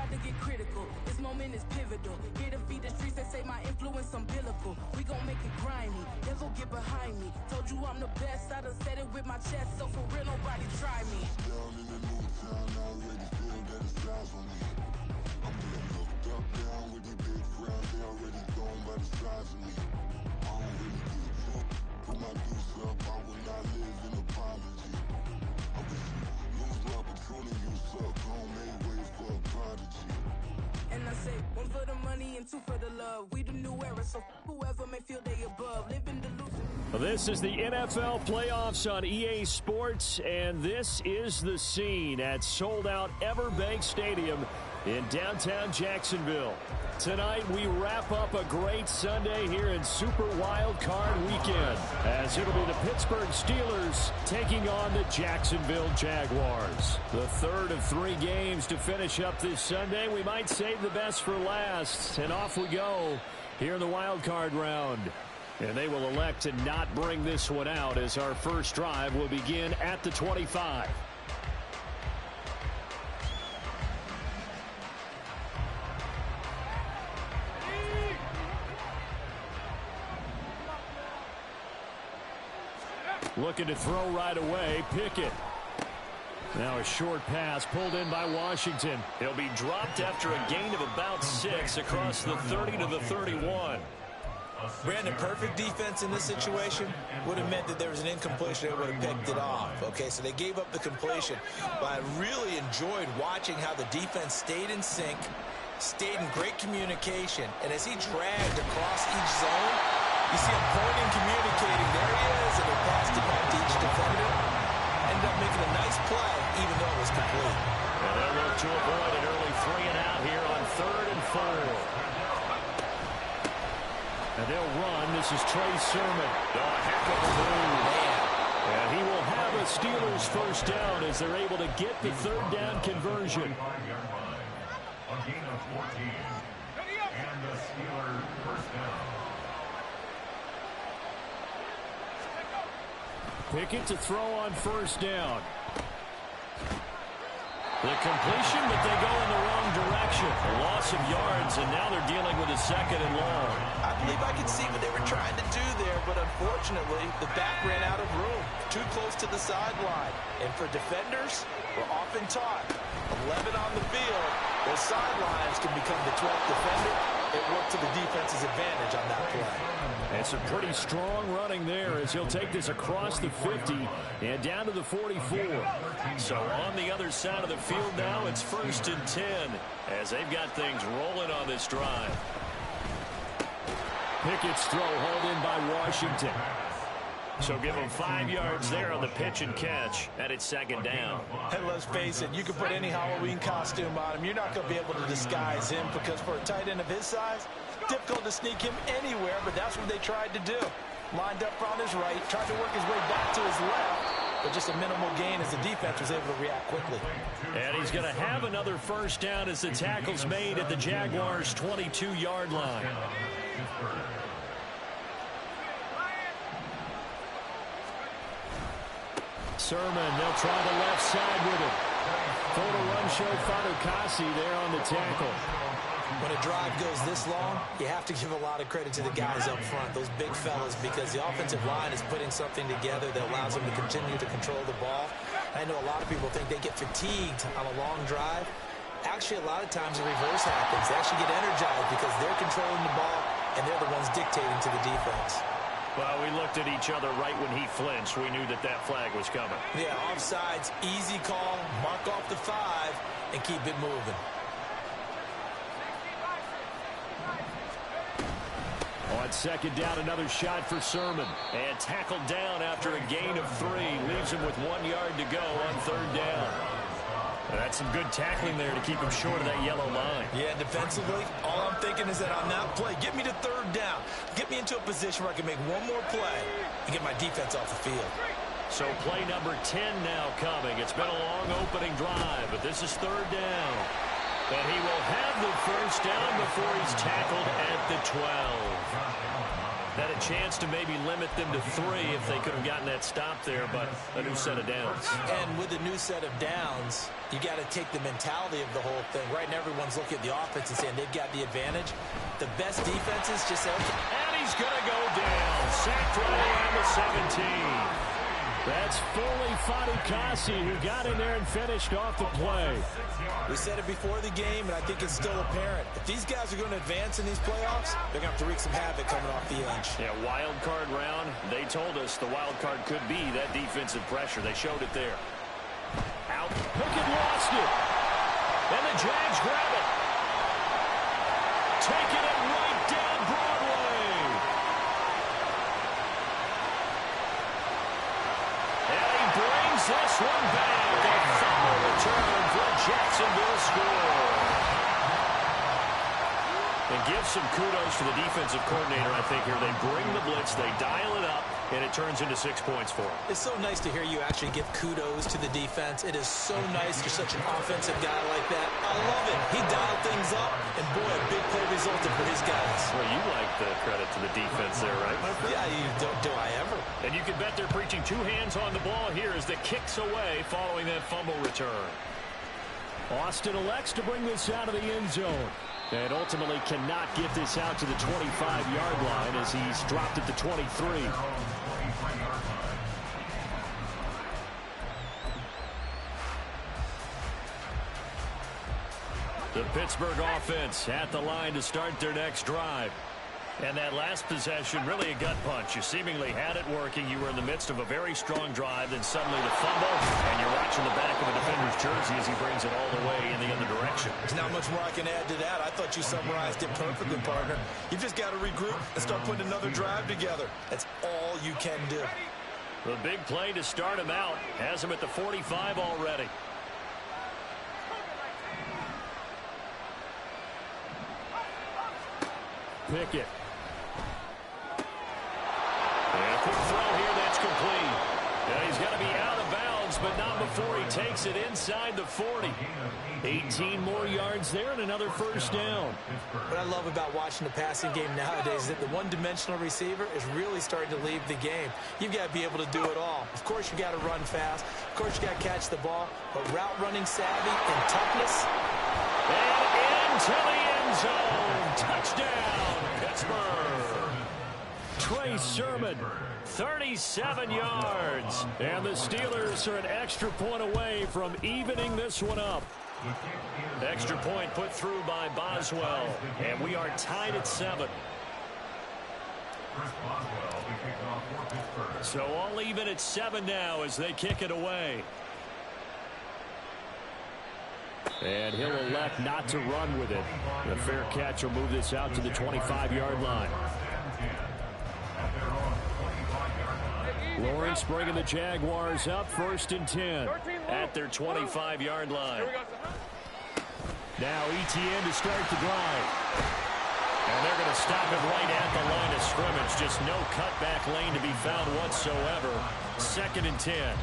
about to get critical. This moment is pivotal. Here to feed the streets that say my influence umbilical. We gon' make it grimy, never get behind me. Told you I'm the best, I done said it with my chest. So for real, nobody try me. Down in the new town, I already feel that it's eyes on me. I'm getting looked up, down with these big frowns. They already gone by the size of me. I don't really give a fuck. Put my deuce up, I will not live in apology. I wish you lose love, but truly you suck. Home made way for a prodigy. And I say, one for the money and two for the love. We the new era, so whoever may feel they above. Living delusion. This is the NFL playoffs on EA Sports, and this is the scene at sold-out Everbank Stadium in downtown Jacksonville. Tonight, we wrap up a great Sunday here in Super Wild Card Weekend, as it'll be the Pittsburgh Steelers taking on the Jacksonville Jaguars. The third of 3 games to finish up this Sunday. We might save the best for last, and off we go here in the wild card round. And they will elect to not bring this one out, as our first drive will begin at the 25. Looking to throw right away, Pickett. Now a short pass pulled in by Washington. He'll be dropped after a gain of about 6 across the 30 to the 31. Brandon, perfect defense in this situation would have meant that there was an incompletion. They would have picked it off. Okay, so they gave up the completion. But I really enjoyed watching how the defense stayed in sync, stayed in great communication. And as he dragged across each zone, you see him pointing, communicating. There he is, and he passed it back to each defender. Ended up making a nice play, even though it was complete. And they'll look to avoid an early 3 and out here on 3rd and 4. And they'll run. This is Trey Sermon. Oh, heck of a move. And he will have a Steelers first down as they're able to get the 3rd down conversion. A gain of 14. And the Steelers first down. Pickett to throw on first down. The completion, but they go in the wrong direction. A loss of yards, and now they're dealing with a 2nd and long. I believe I could see what they were trying to do there, but unfortunately, the back ran out of room. Too close to the sideline. And for defenders, we're often taught, 11 on the field, those sidelines can become the 12th defender. It worked to the defense's advantage on that play. And some pretty strong running there as he'll take this across the 50 and down to the 44. So on the other side of the field now, it's 1st and 10 as they've got things rolling on this drive. Pickett's throw hauled in by Washington. So give him 5 yards there on the pitch and catch, and it's 2nd down. And let's face it, you can put any Halloween costume on him. You're not going to be able to disguise him, because for a tight end of his size, difficult to sneak him anywhere, but that's what they tried to do. Lined up on his right, tried to work his way back to his left, but just a minimal gain as the defense was able to react quickly. And he's going to have another first down as the tackle's made at the Jaguars' 22-yard line. Sermon, they'll try the left side with it. Photo run show Fatukasi there on the tackle. When a drive goes this long, you have to give a lot of credit to the guys up front, those big fellas, because the offensive line is putting something together that allows them to continue to control the ball. I know a lot of people think they get fatigued on a long drive. Actually, a lot of times the reverse happens. They actually get energized because they're controlling the ball, and they're the ones dictating to the defense. Well, we looked at each other right when he flinched. We knew that that flag was coming. Yeah, offsides, easy call, mark off the 5, and keep it moving. On 2nd down, another shot for Sermon. And tackled down after a gain of 3. Leaves him with 1 yard to go on 3rd down. That's some good tackling there to keep him short of that yellow line. Yeah, defensively, all I'm thinking is that on that play, get me to 3rd down. Get me into a position where I can make one more play and get my defense off the field. So play number 10 now coming. It's been a long opening drive, but this is 3rd down. And he will have the first down before he's tackled at the 12. Had a chance to maybe limit them to 3 if they could have gotten that stop there, but a new set of downs. And with a new set of downs, you got to take the mentality of the whole thing. Right now, everyone's looking at the offense and saying they've got the advantage. The best defenses just say, okay. And he's going to go down. Sacked right around the 17. That's Foley Fatukasi who got in there and finished off the play. We said it before the game, and I think it's still apparent. If these guys are going to advance in these playoffs, they're going to have to wreak some havoc coming off the edge. Yeah, wild card round. They told us the wild card could be that defensive pressure. They showed it there. Out. Pickett lost it. And the Jags grab it. Taking it right down Broadway. And he brings this one back. A fumble return for a Jacksonville score. And give some kudos to the defensive coordinator, I think, here. They bring the blitz, they dial it up, and it turns into 6 points for them. It's so nice to hear you actually give kudos to the defense. It is so nice you're such an offensive guy like that. I love it. He dialed things up, and boy, a big play resulted for his guys. Well, you like the credit to the defense there, right, my friend? Yeah, do I ever. And you can bet they're preaching 2 hands on the ball here as the kicks away following that fumble return. Austin elects to bring this out of the end zone. And ultimately cannot get this out to the 25-yard line as he's dropped it to 23. The Pittsburgh offense at the line to start their next drive. And that last possession, really a gut punch. You seemingly had it working. You were in the midst of a very strong drive, then suddenly the fumble, and you're watching the back of a defender's jersey as he brings it all the way in the other direction. There's not much more I can add to that. I thought you summarized it perfectly, partner. You've just got to regroup and start putting another drive together. That's all you can do. The big play to start him out has him at the 45 already. Pickett. And a quick throw here that's complete. And he's going to be out of bounds, but not before he takes it inside the 40. 18 more yards there and another first down. What I love about watching the passing game nowadays is that the one-dimensional receiver is really starting to leave the game. You've got to be able to do it all. Of course, you got to run fast. Of course, you got to catch the ball. But route running savvy and toughness. And into the end zone. Touchdown, Pittsburgh. Trey Sermon, 37 yards. And the Steelers are an extra point away from evening this one up. Extra point put through by Boswell. And we are tied at 7. So all even at 7 now as they kick it away. And he'll elect not to run with it. The fair catch will move this out to the 25-yard line. Lawrence bringing the Jaguars up 1st and 10 at their 25-yard line. Now Etienne to start the drive. And they're going to stop him right at the line of scrimmage. Just no cutback lane to be found whatsoever. 2nd and 10.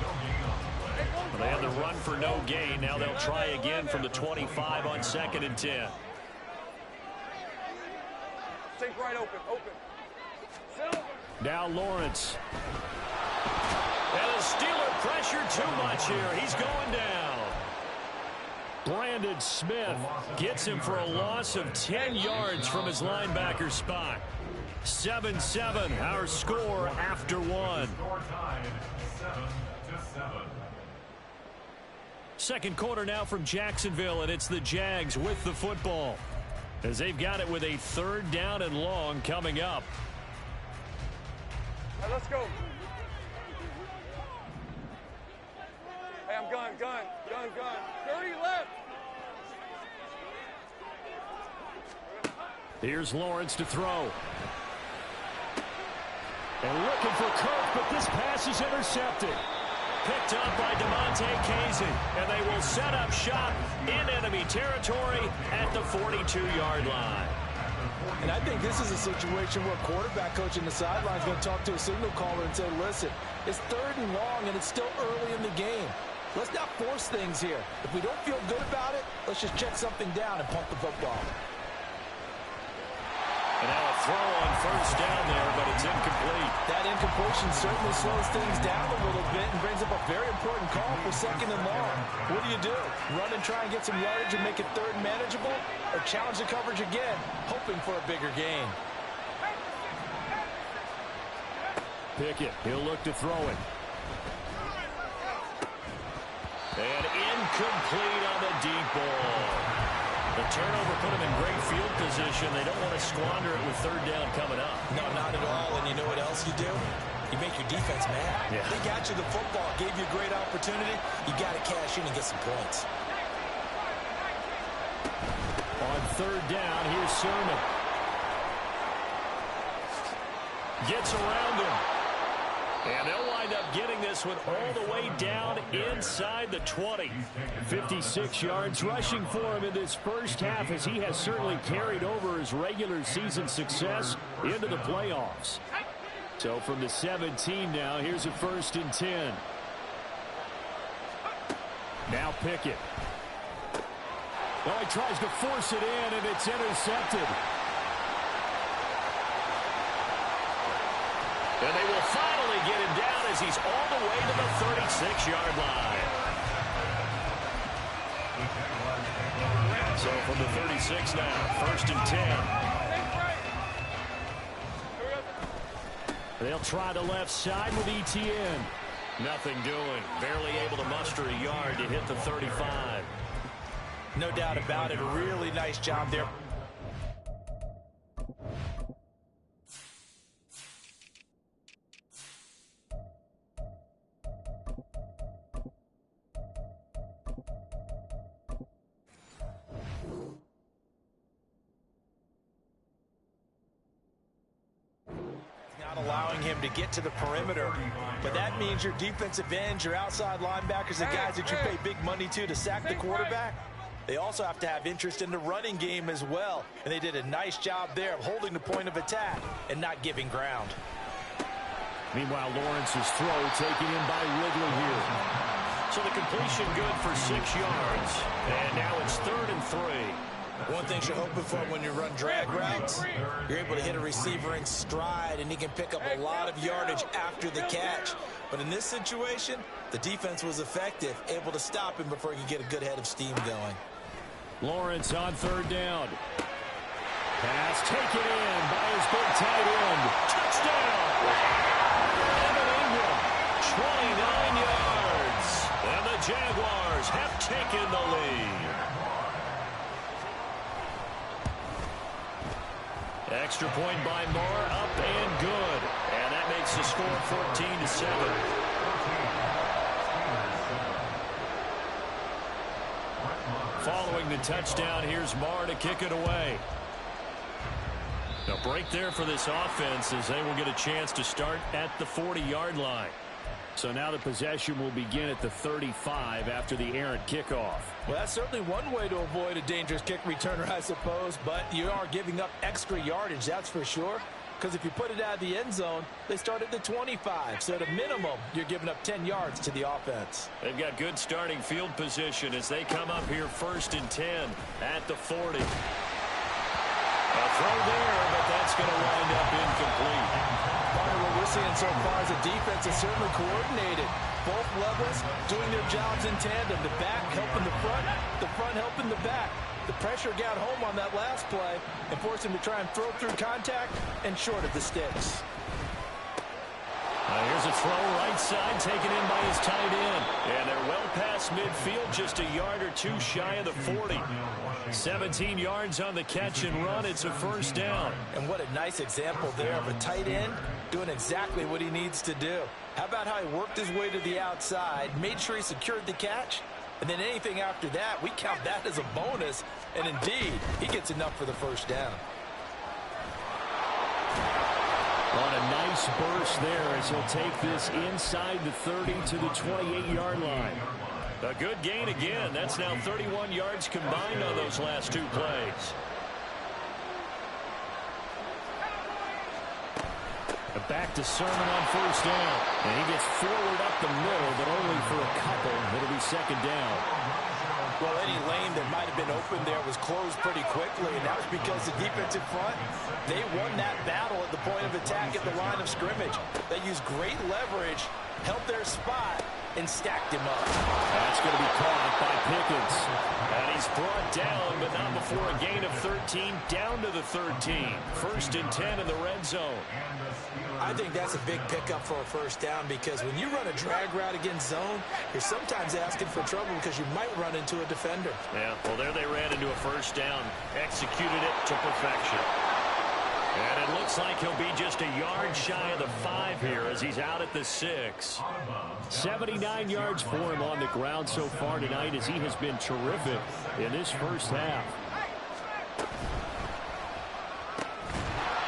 They had the run for no gain. Now they'll try again from the 25 on 2nd and 10. Take right open. Now Lawrence. And the Steeler pressure too much here. He's going down. Brandon Smith gets him for a loss of 10 yards from his linebacker spot. 7-7, our score after 1. Second quarter now from Jacksonville, and it's the Jags with the football as they've got it with a 3rd down and long coming up. Hey, let's go. Hey, I'm gun. 30 left. Here's Lawrence to throw. And looking for Kirk, but this pass is intercepted. Picked up by DeMonte Casey, and they will set up shop in enemy territory at the 42-yard line. And I think this is a situation where quarterback coach in the sideline is going to talk to a signal caller and say, listen, it's 3rd and long, and it's still early in the game. Let's not force things here. If we don't feel good about it, let's just check something down and pump the football. And now a throw on first down there, but it's incomplete. That incompletion certainly slows things down a little bit and brings up a very important call for 2nd and long. What do? Run and try and get some yardage and make it 3rd and manageable? Or challenge the coverage again, hoping for a bigger gain? Pickett, he'll look to throw it. And incomplete on the deep ball. The turnover put them in great field position. They don't want to squander it with 3rd down coming up. No, not at all. And you know what else you do? You make your defense mad. Yeah. They got you the football, gave you a great opportunity. You got to cash in and get some points. On 3rd down, here's Sermon. Gets around him. And they'll wind up getting this one all the way down inside the 20. 56 yards rushing for him in this first half, as he has certainly carried over his regular season success into the playoffs. So from the 17 now, here's a 1st and 10. Now Pickett. Oh, he tries to force it in, and it's intercepted. And they will finally get him down as he's all the way to the 36-yard line. So from the 36 now, 1st and 10. They'll try the left side with ETN. Nothing doing. Barely able to muster a yard to hit the 35. No doubt about it. A really nice job there. Allowing him to get to the perimeter, but that means your defensive ends, your outside linebackers, the guys that you pay big money to sack the quarterback, they also have to have interest in the running game as well, and they did a nice job there of holding the point of attack and not giving ground. Meanwhile, Lawrence's throw taken in by Ridley here. So the completion good for 6 yards, and now it's 3rd and 3. One thing you're hoping for when you run drag routes, you're able to hit a receiver in stride, and he can pick up a lot of yardage after the catch. But in this situation, the defense was effective, able to stop him before he could get a good head of steam going. Lawrence on 3rd down. Pass taken in by his big tight end. Touchdown! Evan Ingram, 29 yards. And the Jaguars have taken the lead. Extra point by Moore, up and good. And that makes the score 14-7. Following the touchdown, here's Moore to kick it away. A break there for this offense as they will get a chance to start at the 40-yard line. So now the possession will begin at the 35 after the errant kickoff. Well, that's certainly one way to avoid a dangerous kick returner, I suppose, but you are giving up extra yardage, that's for sure. Because if you put it out of the end zone, they start at the 25. So at a minimum, you're giving up 10 yards to the offense. They've got good starting field position as they come up here 1st and 10 at the 40. A throw there, but that's going to wind up incomplete. What we're seeing so far is the defense is certainly coordinated. Both levels doing their jobs in tandem. The back helping the front helping the back. The pressure got home on that last play and forced him to try and throw through contact and short of the sticks. Here's a throw right side taken in by his tight end. And they're well past midfield, just a yard or two shy of the 40. 17 yards on the catch and run. It's a 1st down. And what a nice example there of a tight end doing exactly what he needs to do. How about how he worked his way to the outside, made sure he secured the catch, and then anything after that, we count that as a bonus. And indeed, he gets enough for the 1st down. On a nice burst there as he'll take this inside the 30 to the 28-yard line. A good gain again. That's now 31 yards combined on those last 2 plays. Back to Sermon on first down. And he gets forward up the middle, but only for a couple. It'll be second down. Well, any lane that might have been open there was closed pretty quickly, and that was because the defensive front, they won that battle at the point of attack at the line of scrimmage. They used great leverage, held their spot, and stacked him up. That's going to be caught by Pickens. And he's brought down, but not before a gain of 13, down to the 13. First and 10 in the red zone. I think that's a big pickup for a first down because when you run a drag route against zone, you're sometimes asking for trouble because you might run into a defender. Yeah, well, there they ran into a first down. Executed it to perfection. And it looks like he'll be just a yard shy of the 5 here as he's out at the 6. 79 yards for him on the ground so far tonight as he has been terrific in this first half.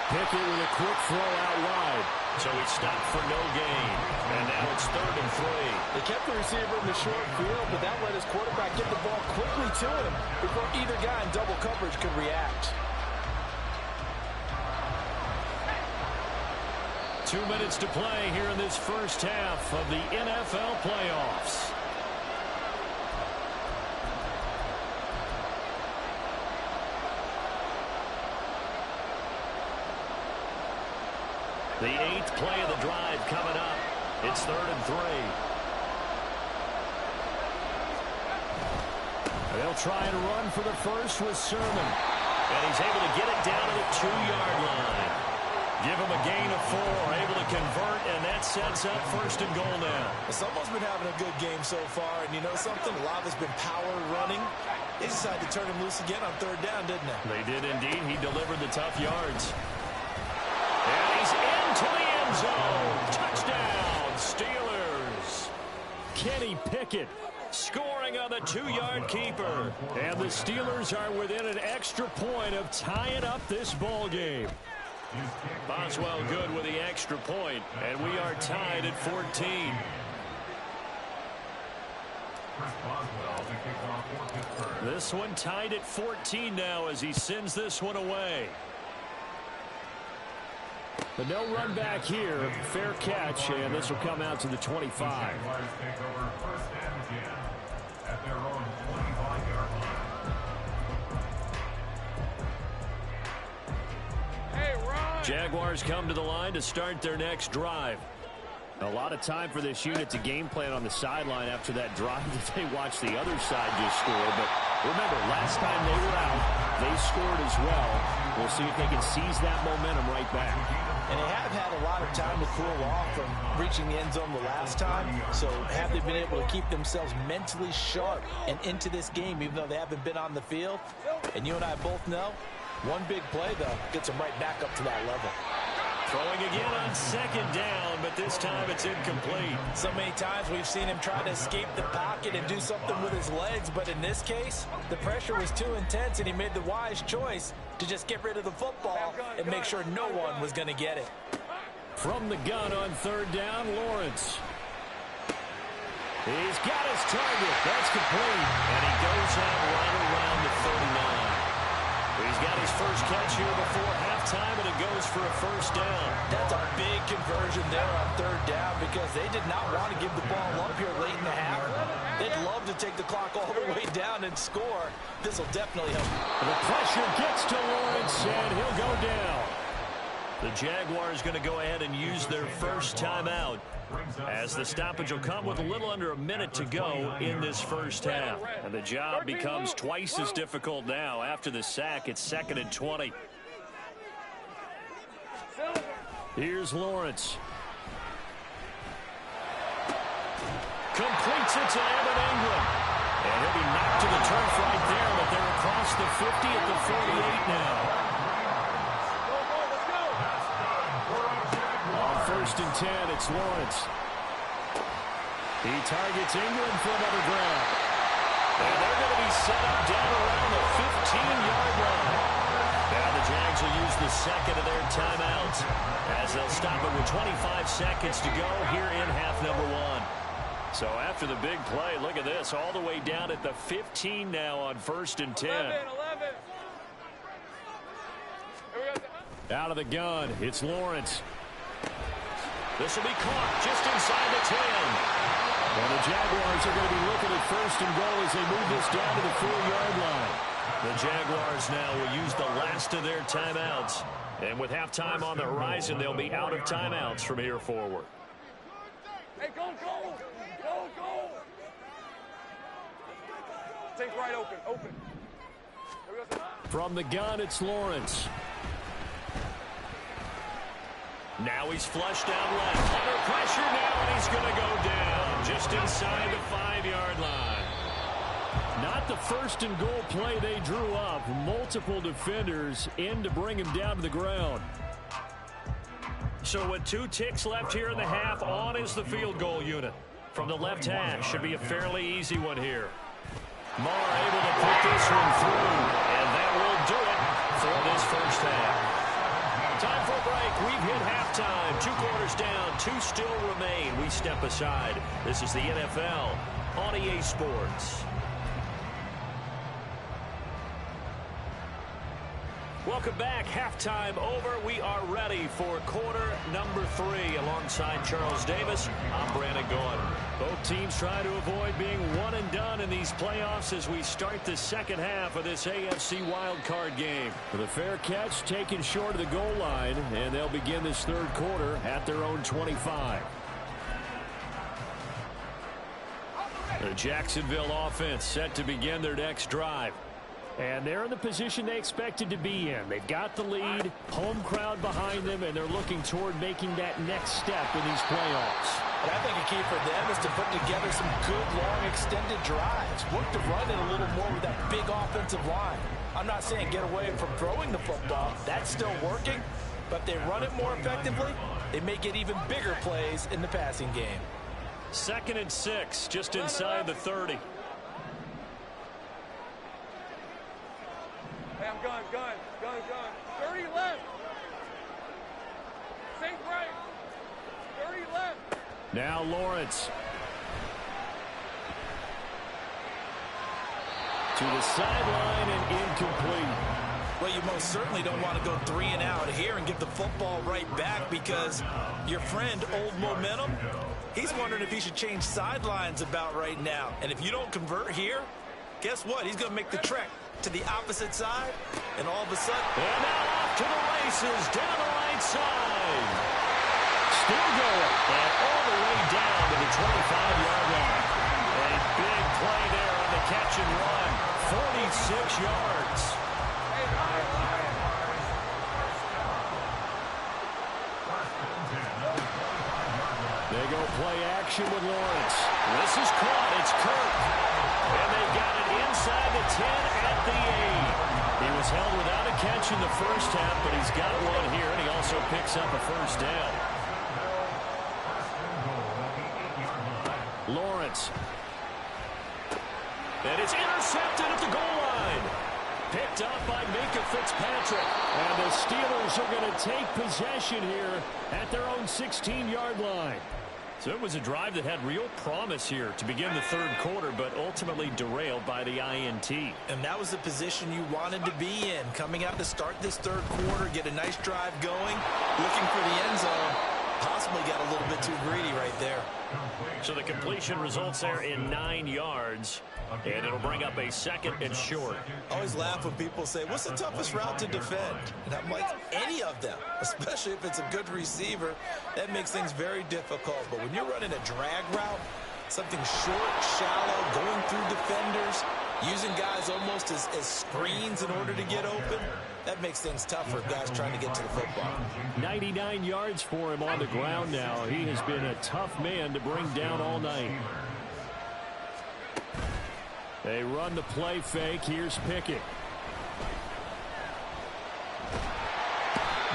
Pickett with a quick throw out wide. So he stopped for no gain. And now it's 3rd and 3. They kept the receiver in the short field, but that let his quarterback get the ball quickly to him before either guy in double coverage could react. 2 minutes to play here in this first half of the NFL playoffs. The 8th play of the drive coming up. It's 3rd and 3. They'll try and run for the first with Sermon. And he's able to get it down to the 2-yard line. Give him a gain of 4, able to convert, and that sets up 1st and goal now. Someone's been having a good game so far, and you know something? A lot has been power running. They decided to turn him loose again on 3rd down, didn't they? They did indeed. He delivered the tough yards. And he's into the end zone. Touchdown, Steelers. Kenny Pickett scoring on the 2-yard keeper. And the Steelers are within an extra point of tying up this ball game. Boswell good with the extra point, and we are tied at 14. This one tied at 14 now as he sends this one away. But no run back here. Fair catch, and this will come out to the 25. Jaguars come to the line to start their next drive. A lot of time for this unit to game plan on the sideline after that drive that they watched the other side just score. But remember, last time they were out, they scored as well. We'll see if they can seize that momentum right back. And they have had a lot of time to cool off from reaching the end zone the last time. So have they been able to keep themselves mentally sharp and into this game, even though they haven't been on the field? And you and I both know, one big play, though, gets them right back up to that level. Throwing again on 2nd down, but this time it's incomplete. So many times we've seen him try to escape the pocket and do something with his legs, but in this case, the pressure was too intense, and he made the wise choice to just get rid of the football and make sure no one was going to get it. From the gun on 3rd down, Lawrence. He's got his target. That's complete. And he goes out right around the 39. He's got his first catch here before halftime, and it goes for a first down. That's a big conversion there on 3rd down because they did not want to give the ball up here late in the half. They'd love to take the clock all the way down and score. This will definitely help. The pressure gets to Lawrence, and he'll go down. The Jaguars going to go ahead and use their first timeout as the stoppage will come with a little under a minute to go in this first half. And the job becomes twice as difficult now after the sack. It's 2nd and 20. Here's Lawrence. Completes it to Evan Ingram. And he'll be knocked to the turf right there, but they're across the 50 at the 48 now. On 1st and 10, it's Lawrence. He targets Ingram for another grab. And they're going to be set up down around the 15-yard line. Now the Jags will use the second of their timeouts as they'll stop it with 25 seconds to go here in half number 1. So after the big play, look at this, all the way down at the 15 now on 1st and 10. 11. Out of the gun, it's Lawrence. This will be caught just inside the 10. And the Jaguars are going to be looking at first and goal as they move this down to the 4-yard line. The Jaguars now will use the last of their timeouts. And with halftime on the horizon, they'll be out of timeouts from here forward. Hey, go! Take right open. From the gun, it's Lawrence. Now he's flushed down left. Under pressure now, and he's going to go down just inside the 5-yard line. Not the first and goal play they drew up. Multiple defenders in to bring him down to the ground. So with 2 ticks left here in the half, on is the field goal unit. From the left hash, should be a fairly easy one here. Marr able to put this one through, and that will do it for this first half. Time for a break. We've hit halftime. 2 quarters down, 2 still remain. We step aside. This is the NFL on EA Sports. Welcome back. Halftime over. We are ready for quarter number 3. Alongside Charles Davis, I'm Brandon Gaudin. Both teams try to avoid being one and done in these playoffs as we start the second half of this AFC wildcard game. The fair catch taken short of the goal line, and they'll begin this third quarter at their own 25. The Jacksonville offense set to begin their next drive. And they're in the position they expected to be in. They've got the lead, home crowd behind them, and they're looking toward making that next step in these playoffs. And I think a key for them is to put together some good, long, extended drives. Work to run it a little more with that big offensive line. I'm not saying get away from throwing the football. That's still working. But they run it more effectively, they may get even bigger plays in the passing game. 2nd and 6, just inside the 30. Hey, I'm gun. 30 left. Safe right. 30 left. Now Lawrence. To the sideline and incomplete. Well, you most certainly don't want to go 3 and out here and give the football right back because your friend, Old Momentum, he's wondering if he should change sidelines about right now. And if you don't convert here, guess what? He's going to make the trek to the opposite side, and all of a sudden... And now off to the races, down the right side. Still going, and all the way down to the 25-yard line. A big play there on the catch and run. 46 yards. They go play action with Lawrence. This is caught. It's Kirk. And they got it inside the 10 at the 8. He was held without a catch in the first half, but he's got one here, and he also picks up a first down. Lawrence. And it's intercepted at the goal line. Picked up by Minka Fitzpatrick. And the Steelers are going to take possession here at their own 16-yard line. So it was a drive that had real promise here to begin the third quarter, but ultimately derailed by the INT. And that was the position you wanted to be in. Coming out to start this third quarter, get a nice drive going, looking for the end zone. Possibly got a little bit too greedy right there. So the completion results there in 9 yards, and it'll bring up a 2nd and short. I always laugh when people say, what's the toughest route to defend? And I'm like, any of them, especially if it's a good receiver. That makes things very difficult. But when you're running a drag route, something short, shallow, going through defenders, using guys almost as screens in order to get open, that makes things tough for guys trying to get to the football. 99 yards for him on the ground now. He has been a tough man to bring down all night. They run the play fake. Here's Pickett.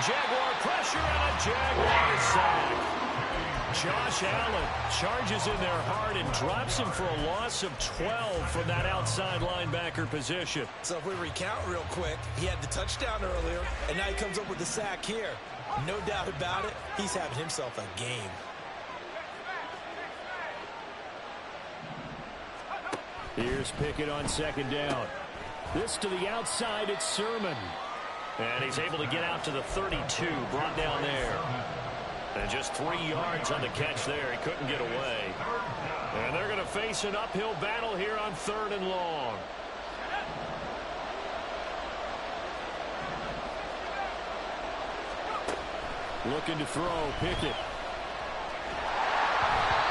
Jaguar pressure and a Jaguar sack. Josh Allen charges in there hard and drops him for a loss of 12 from that outside linebacker position. So if we recount real quick, he had the touchdown earlier, and now he comes up with the sack here. No doubt about it, he's having himself a game. Here's Pickett on 2nd down. This to the outside, it's Sermon. And he's able to get out to the 32, brought down there. And just 3 yards on the catch there. He couldn't get away. And they're going to face an uphill battle here on 3rd and long. Looking to throw, Pickett.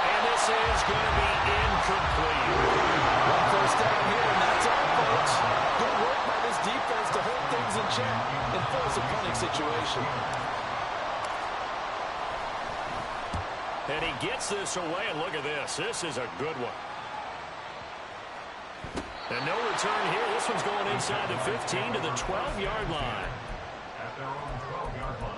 And this is going to be incomplete. One first down here, and that's all, folks. Good work by this defense to hold things in check and force a punting situation. And he gets this away, and look at this. This is a good one. And no return here. This one's going inside the 15 to the 12-yard line. At their own 12-yard line.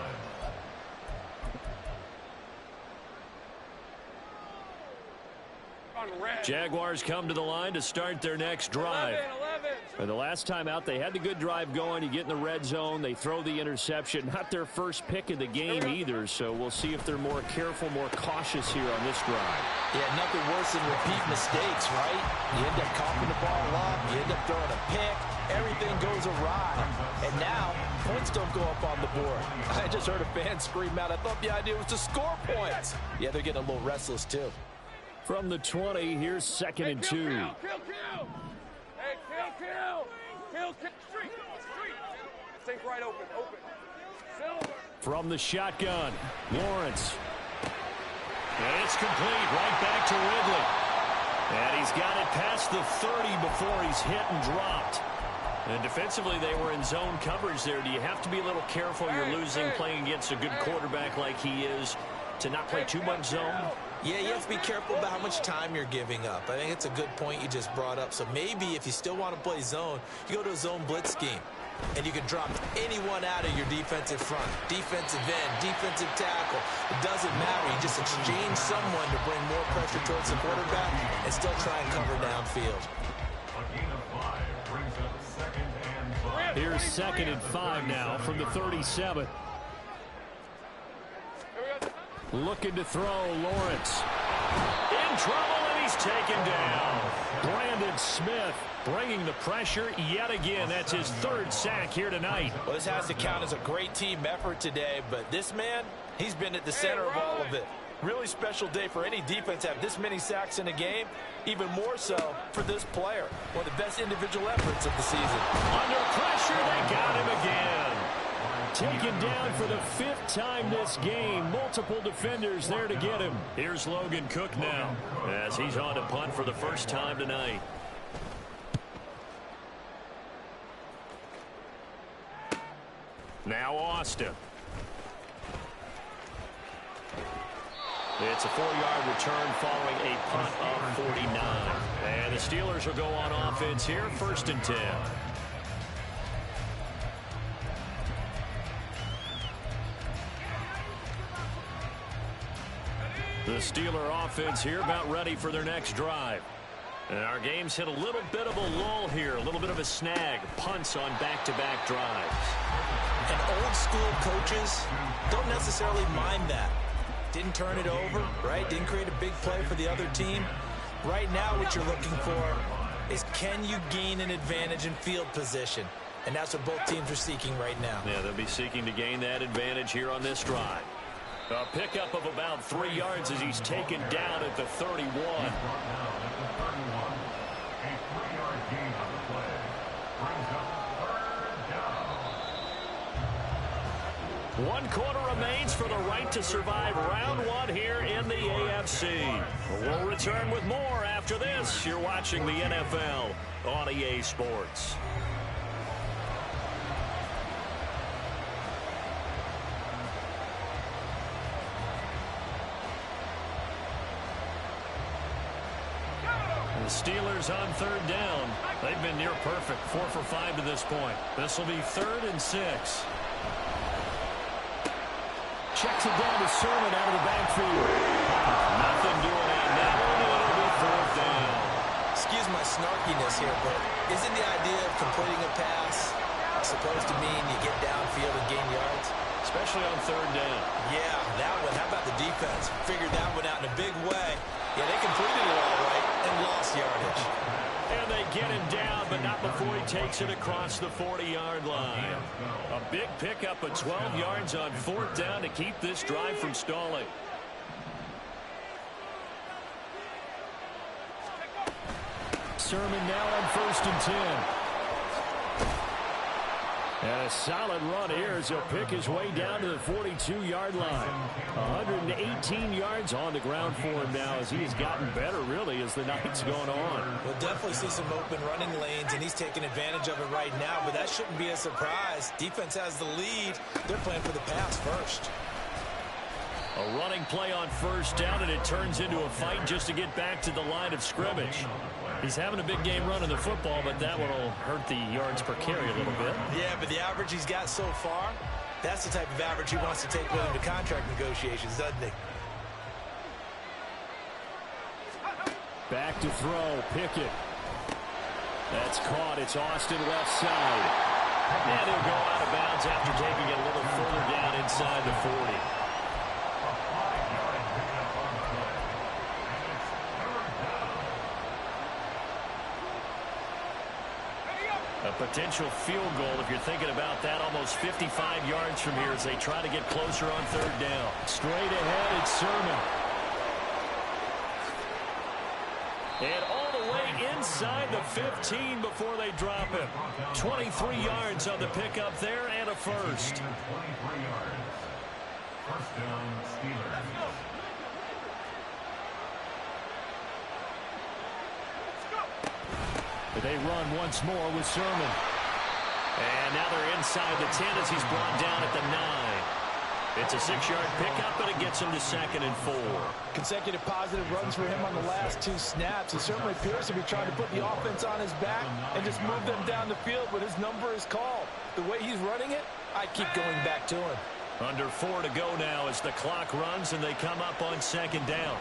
Jaguars come to the line to start their next drive. 11. And the last time out, they had the good drive going. You get in the red zone. They throw the interception. Not their first pick of the game either, so we'll see if they're more careful, more cautious here on this drive. Yeah, nothing worse than repeat mistakes, right? You end up coughing the ball up. You end up throwing a pick. Everything goes awry. And now, points don't go up on the board. I just heard a fan scream out. I thought the idea was to score points. Yeah, they're getting a little restless, too. From the 20, here's 2nd and 2. Kill. Hey, kill. Street. Think right open. Silver. From the shotgun, Lawrence. And it's complete, right back to Ridley. And he's got it past the 30 before he's hit and dropped. And defensively, they were in zone coverage there. Do you have to be a little careful? You're losing, playing against a good quarterback like he is, to not play too much zone? Yeah, you have to be careful about how much time you're giving up. I think it's a good point you just brought up. So maybe if you still want to play zone, you go to a zone blitz scheme. And you can drop anyone out of your defensive front. Defensive end, defensive tackle. It doesn't matter. You just exchange someone to bring more pressure towards the quarterback and still try and cover downfield. A gain of 5 brings up 2nd and 5. Here's 2nd and 5 now from the 37. Looking to throw, Lawrence. In trouble, and he's taken down. Brandon Smith bringing the pressure yet again. That's his 3rd sack here tonight. Well, this has to count as a great team effort today, but this man, he's been at the center of all of it. Really special day for any defense to have this many sacks in a game. Even more so for this player. One of the best individual efforts of the season. Under pressure, they got him again. Taken down for the 5th time this game. Multiple defenders there to get him. Here's Logan Cook now as he's on to punt for the first time tonight. Now Austin. It's a 4-yard return following a punt of 49. And the Steelers will go on offense here, 1st and 10. The Steeler offense here about ready for their next drive. And our game's hit a little bit of a lull here, a little bit of a snag. Punts on back-to-back drives. And old school coaches don't necessarily mind that. Didn't turn it over, right? Didn't create a big play for the other team. Right now what you're looking for is can you gain an advantage in field position? And that's what both teams are seeking right now. Yeah, they'll be seeking to gain that advantage here on this drive. A pickup of about 3 yards as he's taken down at the 31. A 3-yard gain on the play brings up 3rd down. 1 quarter remains for the right to survive round 1 here in the AFC. We'll return with more after this. You're watching the NFL on EA Sports. The Steelers on 3rd down. They've been near perfect, 4 for 5 to this point. This will be 3rd and 6. Checks it down to Sermon out of the backfield. Nothing doing on that one. It'll be 4th down. Excuse my snarkiness here, but isn't the idea of completing a pass supposed to mean you get downfield and gain yards? Especially on 3rd down. Yeah, that one. How about the defense? Figured that one out in a big way. Yeah, they completed it all right and lost yardage. And they get him down, but not before he takes it across the 40-yard line. A big pickup of 12 yards on 4th down to keep this drive from stalling. Sermon now on 1st and 10. And a solid run here as he'll pick his way down to the 42-yard line. 118 yards on the ground for him now as he has gotten better, really, as the night's gone on. We'll definitely see some open running lanes, and he's taking advantage of it right now, but that shouldn't be a surprise. Defense has the lead. They're playing for the pass first. A running play on 1st down, and it turns into a fight just to get back to the line of scrimmage. He's having a big game running the football, but that one will hurt the yards per carry a little bit. Yeah, but the average he's got so far, that's the type of average he wants to take with him to contract negotiations, doesn't he? Back to throw, Pickett. That's caught. It's Austin left side. And he'll go out of bounds after taking it a little further down inside the 40. A potential field goal, if you're thinking about that, almost 55 yards from here as they try to get closer on 3rd down. Straight ahead, it's Sermon. And all the way inside the 15 before they drop him. 23 yards on the pickup there and a first. 23 yards. First down, Steelers. They run once more with Sermon. And now they're inside the 10 as he's brought down at the 9. It's a 6-yard pickup, but it gets him to 2nd and 4. Consecutive positive runs for him on the last 2 snaps. He certainly appears to be trying to put the offense on his back and just move them down the field when his number is called. The way he's running it, I keep going back to him. Under 4 to go now as the clock runs and they come up on 2nd down.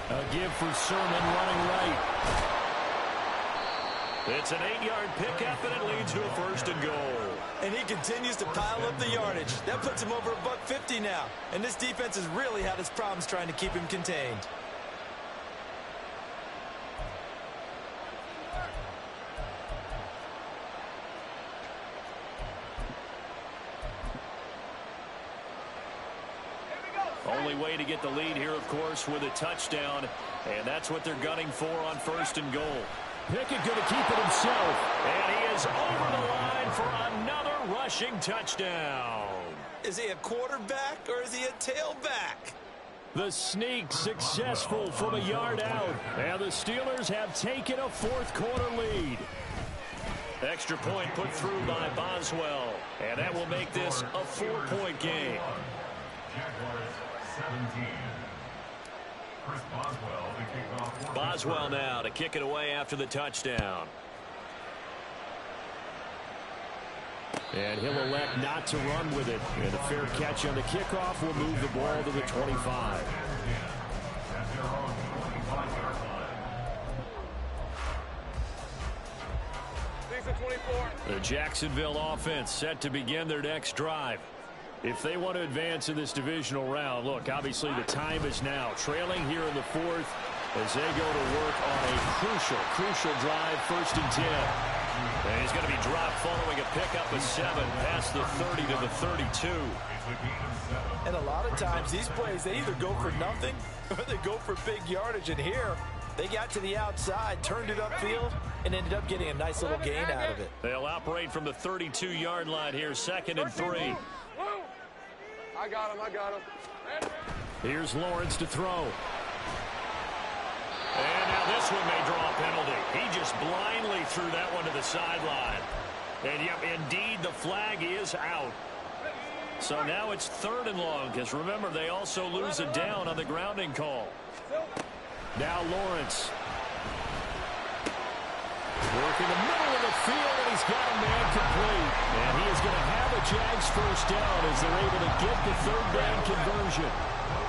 A give for Sermon running right. It's an 8-yard pickup, and it leads to a 1st and goal. And he continues to pile up the yardage. That puts him over $150 now. And this defense has really had its problems trying to keep him contained. Only way to get the lead here, of course, with a touchdown. And that's what they're gunning for on 1st and goal. Pickett going to keep it himself. And he is over the line for another rushing touchdown. Is he a quarterback or is he a tailback? The sneak successful from a yard out. And the Steelers have taken a 4th quarter lead. Extra point put through by Boswell. And that will make this a 4-point game. Jaguars 17. Chris Boswell to kick off. Boswell now to kick it away after the touchdown. And he'll elect not to run with it. And a fair catch on the kickoff will move the ball to the 25. At their own 25-yard line. 24. The Jacksonville offense set to begin their next drive. If they want to advance in this divisional round, look, obviously the time is now. Trailing here in the 4th as they go to work on a crucial drive, 1st and 10. And he's going to be dropped following a pickup of 7 past the 30 to the 32. And a lot of times these plays, they either go for nothing or they go for big yardage. And here, they got to the outside, turned it upfield, and ended up getting a nice little gain out of it. They'll operate from the 32-yard line here, 2nd and 3. I got him. Here's Lawrence to throw. And now this one may draw a penalty. He just blindly threw that one to the sideline. And yep, indeed, the flag is out. So now it's 3rd and long, because remember, they also lose a down on the grounding call. Now Lawrence. Work in the middle of the field, and he's got a man complete. And he is going to have a Jags 1st down as they're able to get the 3rd down conversion.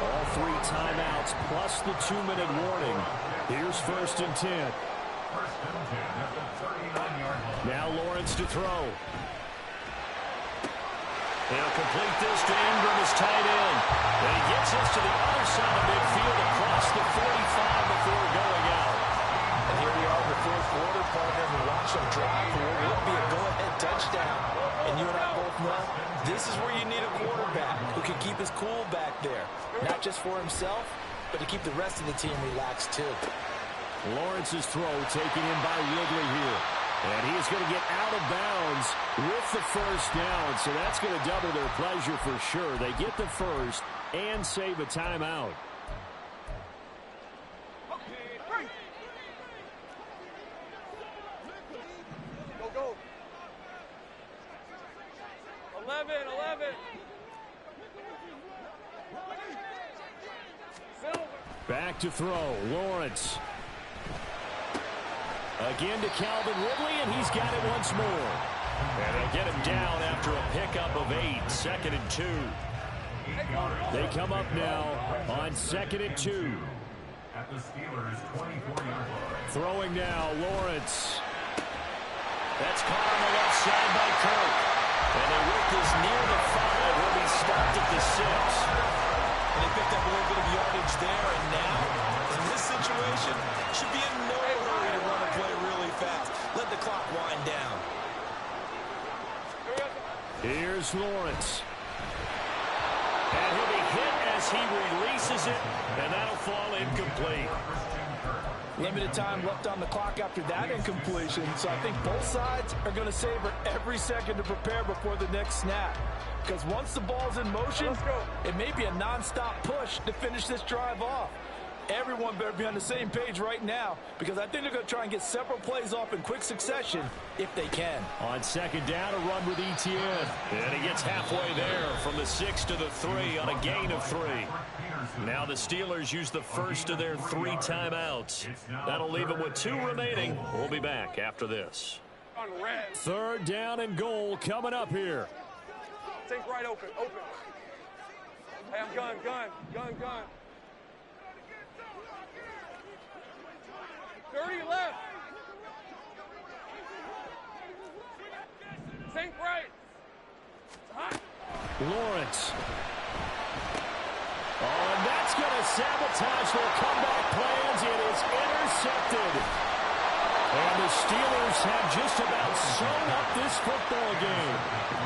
All 3 timeouts plus the 2-minute warning. Here's 1st and 10. 1st and 10 at the 39-yard line. Now Lawrence to throw. They'll complete this to Ingram as tight end. And he gets us to the other side of midfield across the 45 before going out. And here we are in the fourth quarter, partner, and watch them drive for what will be a go-ahead touchdown. And you and I both know this is where you need a quarterback who can keep his cool back there. Not just for himself, but to keep the rest of the team relaxed too. Lawrence's throw taken in by Ridley here. And he is going to get out of bounds with the first down. So that's going to double their pleasure for sure. They get the first and save a timeout. Go. 11. Back to throw. Lawrence. Again to Calvin Ridley, and he's got it once more. And they'll get him down after a pickup of 8, 2nd and 2. They come up now on 2nd and 2. At the Steelers' 24-yard line. Throwing now, Lawrence. That's caught on the left side by Kirk. And they work this near the 5. He'll be stopped at the 6. And they picked up a little bit of yardage there, and now, in this situation, should be in no hurry to run a play really fast. Let the clock wind down. Here's Lawrence. And he'll be hit as he releases it, and that'll fall incomplete. Limited time left on the clock after that incompletion, so I think both sides are going to savor every second to prepare before the next snap. Because once the ball's in motion, it may be a non-stop push to finish this drive off. Everyone better be on the same page right now, because I think they're going to try and get several plays off in quick succession if they can. On 2nd down, a run with Etienne. And he gets halfway there from the 6 to the 3 on a gain of 3. Now the Steelers use the first of their 3 timeouts. That'll leave them with 2 remaining. We'll be back after this. 3rd down and goal coming up here. Take right open. Hey, I'm gun. 30 left. Think right. Lawrence. Oh, and that's going to sabotage their comeback plans. It is intercepted. And the Steelers have just about sewn up this football game.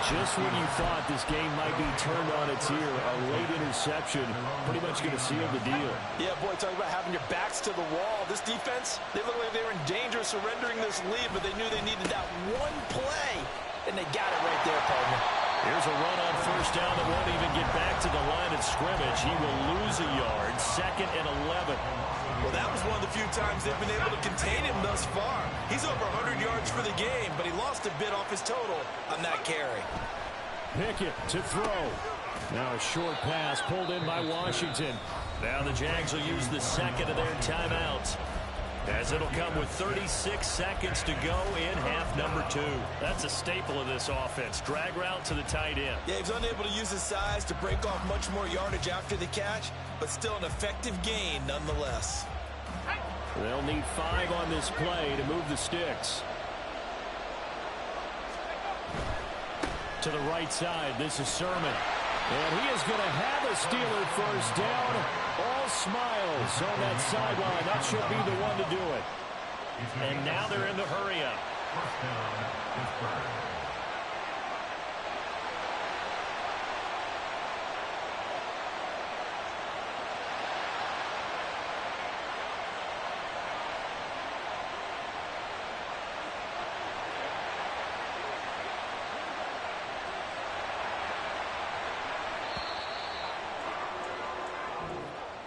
Just when you thought this game might be turned on its ear, a late interception pretty much going to seal the deal. Yeah, boy, talk about having your backs to the wall. This defense, they look like they were in danger of surrendering this lead, but they knew they needed that one play, and they got it right there, partner. Here's a run on 1st down that won't even get back to the line of scrimmage. He will lose a yard, 2nd and 11. Well, that was one of the few times they've been able to contain him thus far. He's over 100 yards for the game, but he lost a bit off his total on that carry. Pickett to throw. Now a short pass pulled in by Washington. Now the Jags will use the 2nd of their timeouts, as it'll come with 36 seconds to go in half number 2. That's a staple of this offense. Drag route to the tight end. Yeah, he's unable to use his size to break off much more yardage after the catch, but still an effective gain nonetheless. They'll need 5 on this play to move the sticks. To the right side, this is Sermon. And he is going to have a Steeler first down. All smiles on that sideline. That should be the one to do it. And now they're in the hurry-up. First down, Pittsburgh.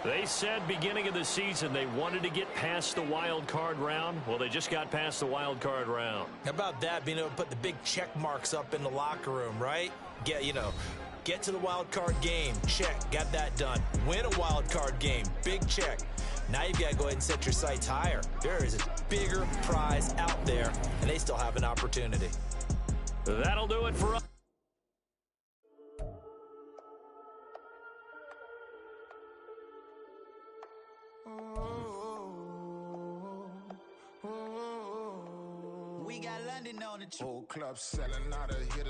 They said beginning of the season they wanted to get past the wild card round. Well, they just got past the wild card round. How about that, being able to put the big check marks up in the locker room, right? Get to the wild card game, check, got that done. Win a wild card game, big check. Now you've got to go ahead and set your sights higher. There is a bigger prize out there, and they still have an opportunity. That'll do it for us. We got London on the Whole club selling out of here.